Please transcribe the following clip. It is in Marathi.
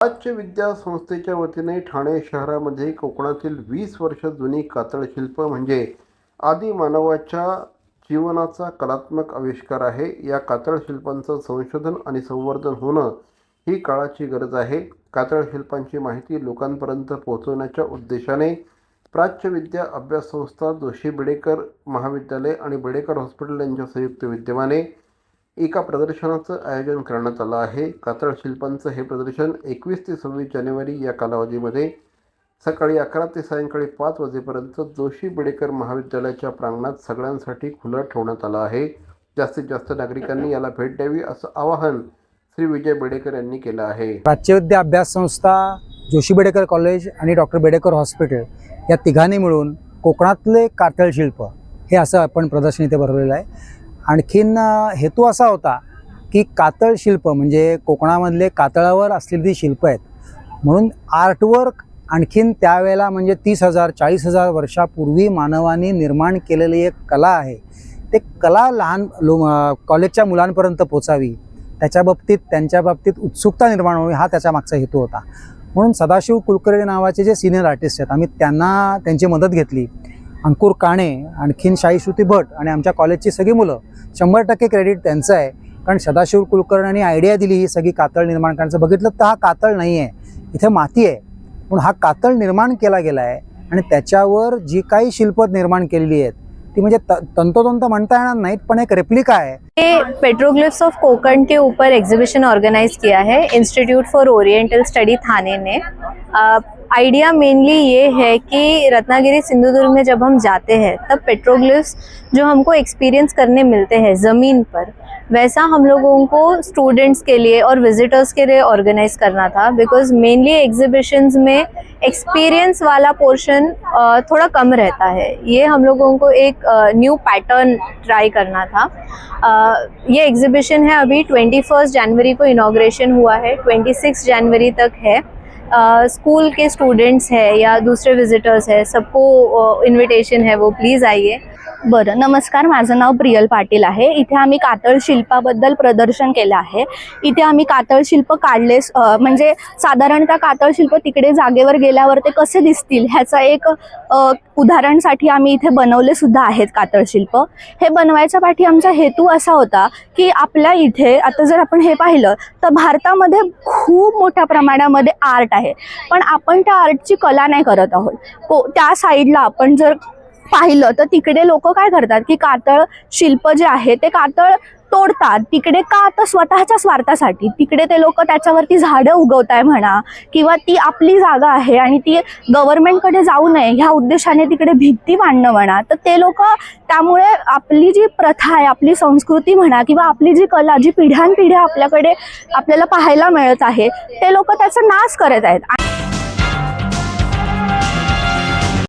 प्राच्य विद्या संस्थेच्या वतीने ठाणे शहरामध्ये कोकणातील 20 वर्ष जुनी कातळशिल्प म्हणजे आदिमानवाच्या जीवनाचा कलात्मक आविष्कार आहे. या कातळशिल्पांचं संशोधन आणि संवर्धन होणं ही काळाची गरज आहे. कातळशिल्पांची माहिती लोकांपर्यंत पोहोचवण्याच्या उद्देशाने प्राच्य विद्या अभ्यास संस्था, जोशी बेडेकर महाविद्यालय आणि बेडेकर हॉस्पिटल यांच्या संयुक्त विद्यमाने एका प्रदर्शनाचं आयोजन करण्यात आलं आहे. कातळशिल्पांचं हे प्रदर्शन 21 ते 26 जानेवारी या कालावधीमध्ये सकाळी 11 ते सायंकाळी 5 वाजेपर्यंत जोशी बेडेकर महाविद्यालयाच्या प्रांगणात सगळ्यांसाठी खुलं ठेवण्यात आलं आहे. जास्तीत जास्त नागरिकांनी याला भेट द्यावी असं आवाहन श्री विजय बेडेकर यांनी केलं आहे. प्राच्यविद्या अभ्यास संस्था, जोशी बेडेकर कॉलेज आणि डॉक्टर बेडेकर हॉस्पिटल या तिघांनी मिळून कोकणातले कातळशिल्प हे असं आपण प्रदर्शन इथे भरवलेलं आहे. आणखीन हेतू असा होता की कातळशिल्प म्हणजे कोकणामधले कातळावर असलेली शिल्प आहेत म्हणून आर्टवर्क आणखीन त्यावेळेला म्हणजे 30,000 40,000 वर्षापूर्वी मानवाने निर्माण केलेली एक कला आहे. ते कला लहान कॉलेजच्या मुलांपर्यंत पोचावी, त्यांच्या बाबतीत उत्सुकता निर्माण व्हावी हा त्याच्या मागचा हेतू होता. म्हणून सदाशिव कुलकर्णी नावाचे जे सिनियर आर्टिस्ट आहेत आम्ही त्यांची मदत घेतली. अंकुर काणे, आणखीन शाहीश्रुती भट आणि आमच्या कॉलेजची सगळी मुलं 100% क्रेडिट त्यांचं आहे. कारण सदाशिव कुलकर्णींनी आयडिया दिली ही सगळी कातळ निर्माण करण्याचं. बघितलं तर हा कातळ नाही आहे, इथे माती आहे, पण हा कातळ निर्माण केला गेला आहे आणि त्याच्यावर जी काही शिल्प निर्माण केलेली आहेत ती म्हणजे तंतोतंत म्हणता येणार नाहीत पण एक रेप्लिका है. पेट्रोग्लिफ्स ऑफ कोकण के ऊपर एग्जीबिशन ऑर्गेनाइज किया है इंस्टीट्यूट फॉर ओरिएंटल स्टडी थाने ने। आइडिया मेनली ये है कि रत्नागिरी सिंधुदुर्ग में जब हम जाते हैं तब पेट्रोग्लिफ्स जो हमको एक्सपीरियंस करने मिलते हैं ज़मीन पर, वैसा हम लोगों को स्टूडेंट्स के लिए और विजिटर्स के लिए ऑर्गेनाइज करना था। बिकॉज मेनली एग्जीबिशंस में एक्सपीरियंस वाला पोर्शन थोड़ा कम रहता है। ये हम लोगों को एक न्यू पैटर्न ट्राई करना था। ये एग्जीबिशन है अभी 21 जनवरी को इनॉग्रेशन हुआ है, 26 जनवरी तक है। स्कूल के स्टूडेंट्स है या दूसरे विजिटर्स है, सबको इन्विटेशन है, वो प्लीज़ आइए। बरं, नमस्कार, माझं नाव प्रियल पाटील आहे। इथे आम्ही कातळ शिल्पाबद्दल प्रदर्शन केलं आहे। इथे आम्ही कातळ शिल्प काढले, म्हणजे साधारणतः कातळ शिल्प तिकडे जागेवर गेल्यावर ते कसे दिसतील ह्याचा एक उदाहरणसाठी आम्ही इथे बनवले सुद्धा आहेत कातळ शिल्प। हे बनवायच्या पाठी आमचा हेतू असा होता की आपल्या इथे आता जर आपण हे पाहिलं तर भारतामध्ये खूप मोठ्या प्रमाणामध्ये आर्ट आहे, पण आपण त्या आर्टची कला नाही करत आहोत। त्या साईडला आपण जर पाहिलं तर तिकडे लोक काय करतात की कातळ शिल्प जे आहे ते कातळ तोडतात तिकडे का, तर स्वतःच्या स्वार्थासाठी। तिकडे ते लोक त्याच्यावरती झाडं उगवताय म्हणा किंवा ती आपली जागा आहे आणि ती गव्हर्नमेंटकडे जाऊ नये ह्या उद्देशाने तिकडे भित्ती मांडणं म्हणा, तर ते लोक त्यामुळे आपली जी प्रथा आहे, आपली संस्कृती म्हणा किंवा आपली जी कला जी पिढ्यानपिढ्या आपल्याला पाहायला मिळत आहे ते लोक त्याचा नाश करत आहेत।